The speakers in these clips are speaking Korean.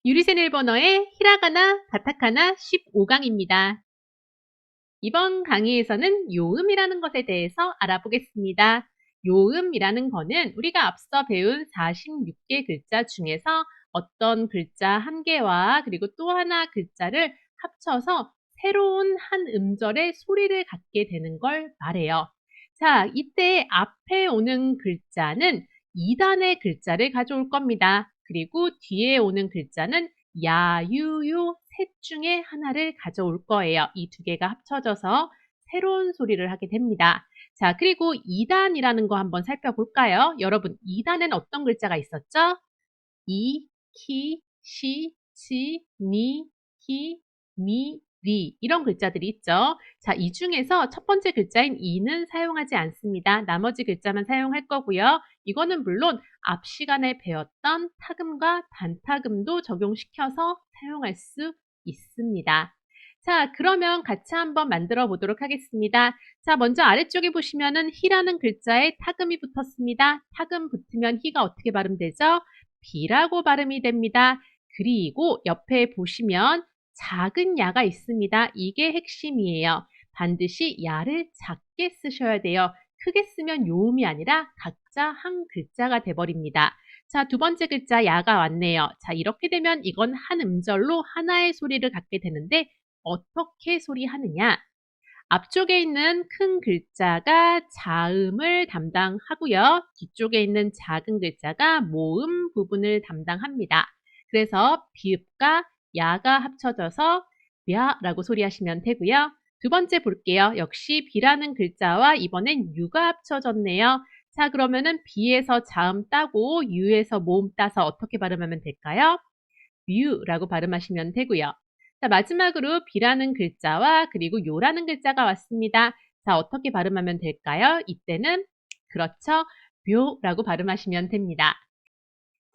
유리센 일본어의 히라가나, 가타카나 15강입니다. 이번 강의에서는 요음이라는 것에 대해서 알아보겠습니다. 요음이라는 거는 우리가 앞서 배운 46개 글자 중에서 어떤 글자 한 개와 그리고 또 하나 글자를 합쳐서 새로운 한 음절의 소리를 갖게 되는 걸 말해요. 자, 이때 앞에 오는 글자는 2단의 글자를 가져올 겁니다. 그리고 뒤에 오는 글자는 야, 유, 요 셋 중에 하나를 가져올 거예요. 이 두 개가 합쳐져서 새로운 소리를 하게 됩니다. 자, 그리고 2단이라는 거 한번 살펴볼까요? 여러분, 2단엔 어떤 글자가 있었죠? 이, 키, 시, 치, 니, 히, 미, 리 이런 글자들이 있죠. 자, 이 중에서 첫 번째 글자인 이는 사용하지 않습니다. 나머지 글자만 사용할 거고요. 이거는 물론 앞 시간에 배웠던 타금과 단타금도 적용시켜서 사용할 수 있습니다. 자, 그러면 같이 한번 만들어 보도록 하겠습니다. 자, 먼저 아래쪽에 보시면은 히라는 글자에 타금이 붙었습니다. 타금 붙으면 히가 어떻게 발음되죠? 비라고 발음이 됩니다. 그리고 옆에 보시면 작은 야가 있습니다. 이게 핵심이에요. 반드시 야를 작게 쓰셔야 돼요. 크게 쓰면 요음이 아니라 각자 한 글자가 돼버립니다. 자, 두 번째 글자 야가 왔네요. 자, 이렇게 되면 이건 한 음절로 하나의 소리를 갖게 되는데 어떻게 소리하느냐? 앞쪽에 있는 큰 글자가 자음을 담당하고요. 뒤쪽에 있는 작은 글자가 모음 부분을 담당합니다. 그래서 비읍과 야가 합쳐져서 야라고 소리하시면 되고요. 두 번째 볼게요. 역시 비라는 글자와 이번엔 유가 합쳐졌네요. 자, 그러면은 비에서 자음 따고 유에서 모음 따서 어떻게 발음하면 될까요? 뮤라고 발음하시면 되고요. 자, 마지막으로 비라는 글자와 그리고 요라는 글자가 왔습니다. 자, 어떻게 발음하면 될까요? 이때는 그렇죠. 묘라고 발음하시면 됩니다.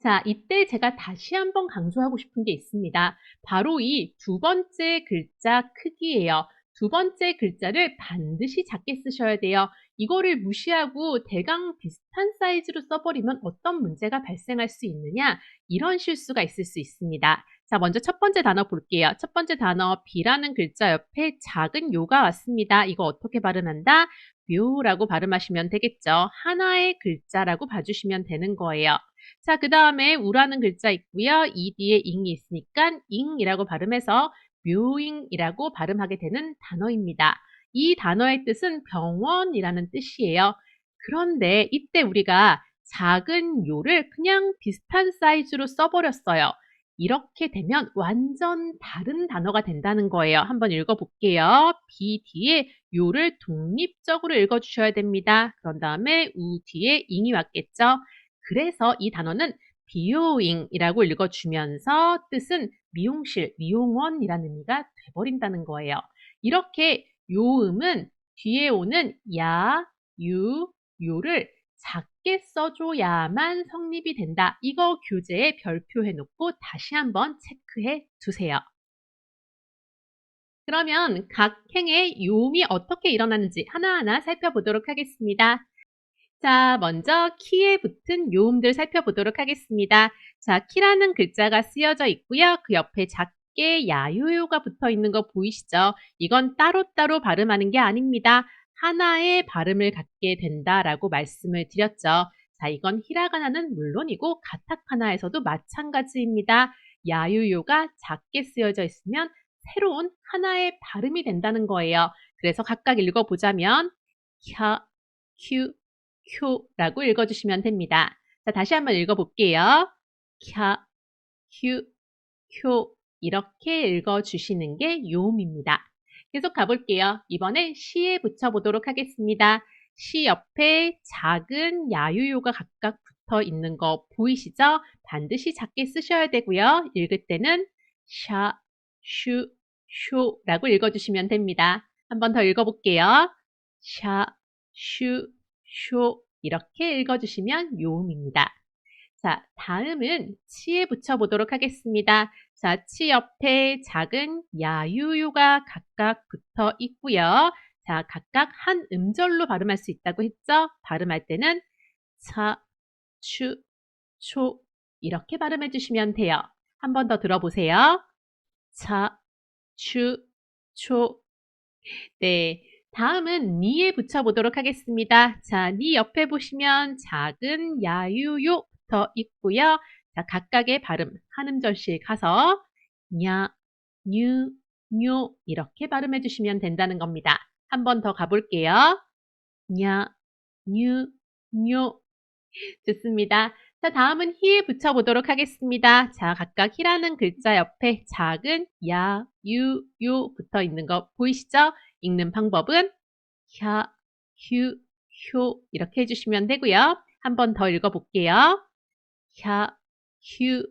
자, 이때 제가 다시 한번 강조하고 싶은 게 있습니다. 바로 이 두 번째 글자 크기예요. 두 번째 글자를 반드시 작게 쓰셔야 돼요. 이거를 무시하고 대강 비슷한 사이즈로 써버리면 어떤 문제가 발생할 수 있느냐? 이런 실수가 있을 수 있습니다. 자, 먼저 첫 번째 단어 볼게요. 첫 번째 단어 비라는 글자 옆에 작은 요가 왔습니다. 이거 어떻게 발음한다? 묘라고 발음하시면 되겠죠. 하나의 글자라고 봐주시면 되는 거예요. 자, 그 다음에 우라는 글자 있고요. 이 뒤에 잉이 있으니까 잉이라고 발음해서 묘잉이라고 발음하게 되는 단어입니다. 이 단어의 뜻은 병원이라는 뜻이에요. 그런데 이때 우리가 작은 요를 그냥 비슷한 사이즈로 써버렸어요. 이렇게 되면 완전 다른 단어가 된다는 거예요. 한번 읽어볼게요. 비 뒤에 요를 독립적으로 읽어주셔야 됩니다. 그런 다음에 우 뒤에 잉이 왔겠죠. 그래서 이 단어는 비요잉이라고 읽어주면서 뜻은 미용실, 미용원이라는 의미가 돼버린다는 거예요. 이렇게 요음은 뒤에 오는 야, 유, 요를 작게 써줘야만 성립이 된다. 이거 교재에 별표해 놓고 다시 한번 체크해 두세요. 그러면 각 행의 요음이 어떻게 일어나는지 하나하나 살펴보도록 하겠습니다. 자, 먼저 키에 붙은 요음들 살펴보도록 하겠습니다. 자, 키라는 글자가 쓰여져 있고요. 그 옆에 작게 야요요가 붙어 있는 거 보이시죠? 이건 따로따로 발음하는 게 아닙니다. 하나의 발음을 갖게 된다라고 말씀을 드렸죠. 자, 이건 히라가나는 물론이고 가타카나에서도 마찬가지입니다. 야요요가 작게 쓰여져 있으면 새로운 하나의 발음이 된다는 거예요. 그래서 각각 읽어보자면 혀, 큐, 큐라고 읽어주시면 됩니다. 자, 다시 한번 읽어볼게요. 켜, 큐, 큐 이렇게 읽어주시는 게 요음입니다. 계속 가볼게요. 이번엔 시에 붙여보도록 하겠습니다. 시 옆에 작은 야유요가 각각 붙어 있는 거 보이시죠? 반드시 작게 쓰셔야 되고요. 읽을 때는 샤, 슈, 쇼라고 읽어주시면 됩니다. 한 번 더 읽어볼게요. 샤, 슈, 쇼 이렇게 읽어주시면 요음입니다. 자, 다음은 치에 붙여보도록 하겠습니다. 자, 치 옆에 작은 야유유가 각각 붙어 있고요. 자, 각각 한 음절로 발음할 수 있다고 했죠? 발음할 때는 차, 추, 초 이렇게 발음해 주시면 돼요. 한 번 더 들어보세요. 차, 추, 초. 네. 다음은 니에 붙여보도록 하겠습니다. 자, 니 옆에 보시면 작은 야유요 붙어 있고요. 자, 각각의 발음, 한 음절씩 가서 냐, 뉴, 뇨 이렇게 발음해 주시면 된다는 겁니다. 한 번 더 가볼게요. 냐, 뉴, 뇨. 좋습니다. 자, 다음은 히에 붙여보도록 하겠습니다. 자, 각각 히라는 글자 옆에 작은 야, 유, 요 붙어 있는 거 보이시죠? 읽는 방법은 혀, 휴, 효 이렇게 해주시면 되고요. 한 번 더 읽어볼게요. 혀, 휴,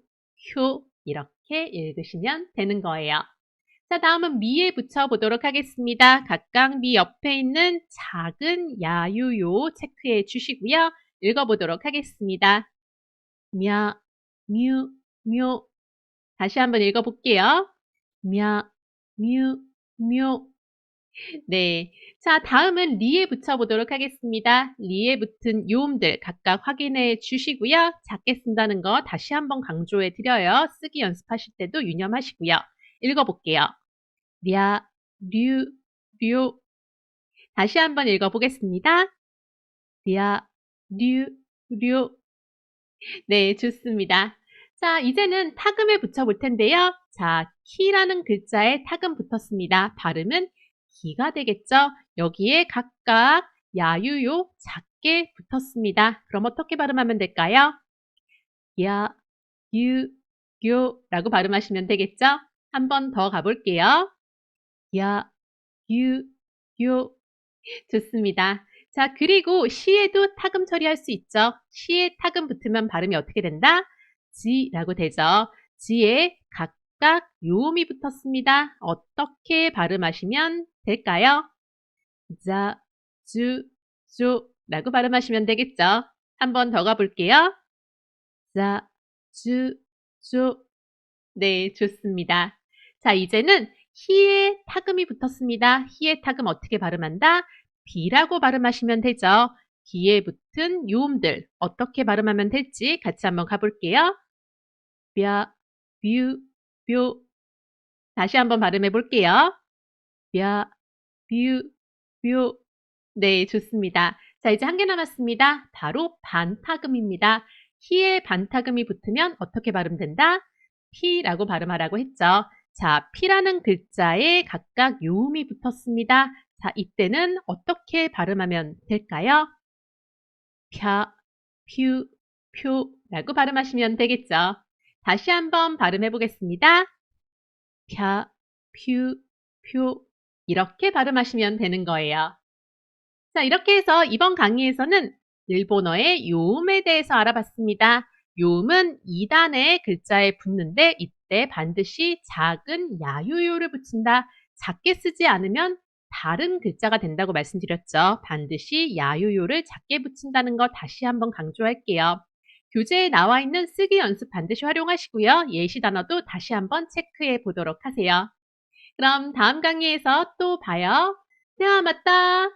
효 이렇게 읽으시면 되는 거예요. 자, 다음은 미에 붙여보도록 하겠습니다. 각각 미 옆에 있는 작은 야유요 체크해 주시고요. 읽어보도록 하겠습니다. 며, 뮤, 묘. 다시 한번 읽어볼게요. 며, 뮤, 묘. 네. 자, 다음은 리에 붙여보도록 하겠습니다. 리에 붙은 요음들 각각 확인해 주시고요. 작게 쓴다는 거 다시 한번 강조해 드려요. 쓰기 연습하실 때도 유념하시고요. 읽어볼게요. 랴, 류, 료. 다시 한번 읽어보겠습니다. 랴, 류, 료. 네, 좋습니다. 자, 이제는 타금에 붙여볼 텐데요. 자, 키라는 글자에 타금 붙었습니다. 발음은 기가 되겠죠? 여기에 각각 야유요 작게 붙었습니다. 그럼 어떻게 발음하면 될까요? 야, 유, 요 라고 발음하시면 되겠죠? 한 번 더 가볼게요. 야, 유, 요. 좋습니다. 자, 그리고 시에도 타금 처리할 수 있죠. 시에 타금 붙으면 발음이 어떻게 된다? 지라고 되죠. 지에 각각 요음이 붙었습니다. 어떻게 발음하시면 될까요? 자, 주, 조 라고 발음하시면 되겠죠. 한 번 더 가볼게요. 자, 주, 조. 네, 좋습니다. 자, 이제는 히에 타금이 붙었습니다. 히에 타금 어떻게 발음한다? 비라고 발음하시면 되죠. 비에 붙은 요음들 어떻게 발음하면 될지 같이 한번 가볼게요. 뼈, 뷰, 뷰. 다시 한번 발음해 볼게요. 뼈, 뷰, 뷰. 네, 좋습니다. 자, 이제 한 개 남았습니다. 바로 반타금입니다. 히에 반타금이 붙으면 어떻게 발음된다? 피라고 발음하라고 했죠. 자, 피라는 글자에 각각 요음이 붙었습니다. 자, 이때는 어떻게 발음하면 될까요? 펴, 퓨, 표라고 발음하시면 되겠죠. 다시 한번 발음해 보겠습니다. 펴, 퓨, 표 이렇게 발음하시면 되는 거예요. 자, 이렇게 해서 이번 강의에서는 일본어의 요음에 대해서 알아봤습니다. 요음은 2단의 글자에 붙는데 이때 반드시 작은 야유요를 붙인다. 작게 쓰지 않으면 다른 글자가 된다고 말씀드렸죠. 반드시 야유요를 작게 붙인다는 거 다시 한번 강조할게요. 교재에 나와 있는 쓰기 연습 반드시 활용하시고요. 예시 단어도 다시 한번 체크해 보도록 하세요. 그럼 다음 강의에서 또 봐요. 대화 맞다.